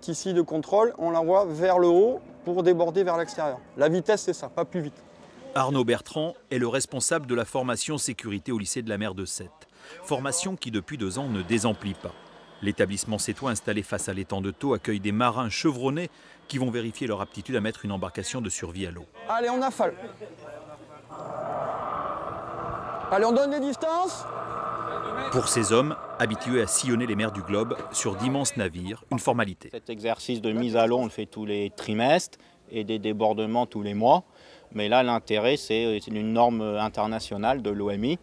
Ici de contrôle, on l'envoie vers le haut pour déborder vers l'extérieur. La vitesse c'est ça, pas plus vite. Arnaud Bertrand est le responsable de la formation sécurité au lycée de la mer de Sète. Formation qui depuis 2 ans ne désemplit pas. L'établissement sétois installé face à l'étang de Thau accueille des marins chevronnés qui vont vérifier leur aptitude à mettre une embarcation de survie à l'eau. Allez, on affale. Allez, on donne les distances. Pour ces hommes, habitués à sillonner les mers du globe sur d'immenses navires, une formalité. Cet exercice de mise à l'eau, on le fait tous les trimestres et des débordements tous les mois. Mais là, l'intérêt, c'est une norme internationale de l'OMI.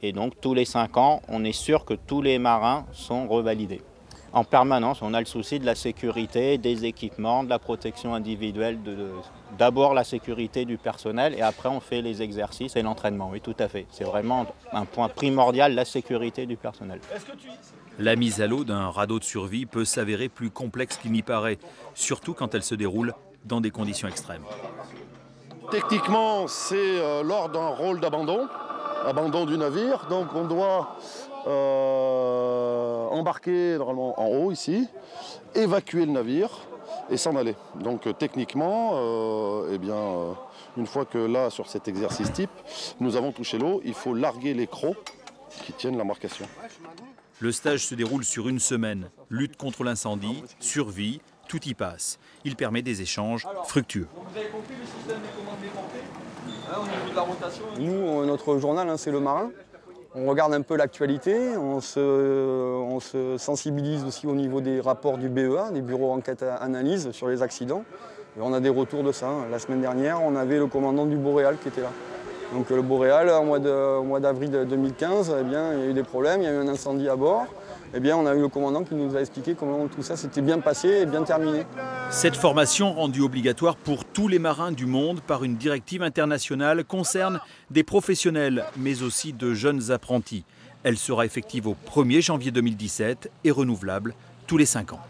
Et donc, tous les 5 ans, on est sûr que tous les marins sont revalidés. En permanence, on a le souci de la sécurité, des équipements, de la protection individuelle, d'abord la sécurité du personnel et après on fait les exercices et l'entraînement. Oui, tout à fait. C'est vraiment un point primordial, la sécurité du personnel. La mise à l'eau d'un radeau de survie peut s'avérer plus complexe qu'il n'y paraît, surtout quand elle se déroule dans des conditions extrêmes. Techniquement, c'est lors d'un rôle abandon du navire. Donc on doit embarquer normalement en haut ici, évacuer le navire et s'en aller. Donc techniquement, une fois que là, sur cet exercice type, nous avons touché l'eau, il faut larguer les crocs qui tiennent l'embarcation. Le stage se déroule sur 1 semaine. Lutte contre l'incendie, survie, tout y passe. Il permet des échanges fructueux. Vous avez compris le système des commandes déportées au niveau de la rotation? Nous, notre journal, c'est le marin. On regarde un peu l'actualité, on se sensibilise aussi au niveau des rapports du BEA, des bureaux enquête analyse sur les accidents. Et on a des retours de ça. La semaine dernière, on avait le commandant du Boréal qui était là. Donc le Boréal, au mois d'avril 2015, il y a eu des problèmes, il y a eu un incendie à bord. On a eu le commandant qui nous a expliqué comment tout ça s'était bien passé et bien terminé. Cette formation, rendue obligatoire pour tous les marins du monde par une directive internationale, concerne des professionnels, mais aussi de jeunes apprentis. Elle sera effective au 1er janvier 2017 et renouvelable tous les 5 ans.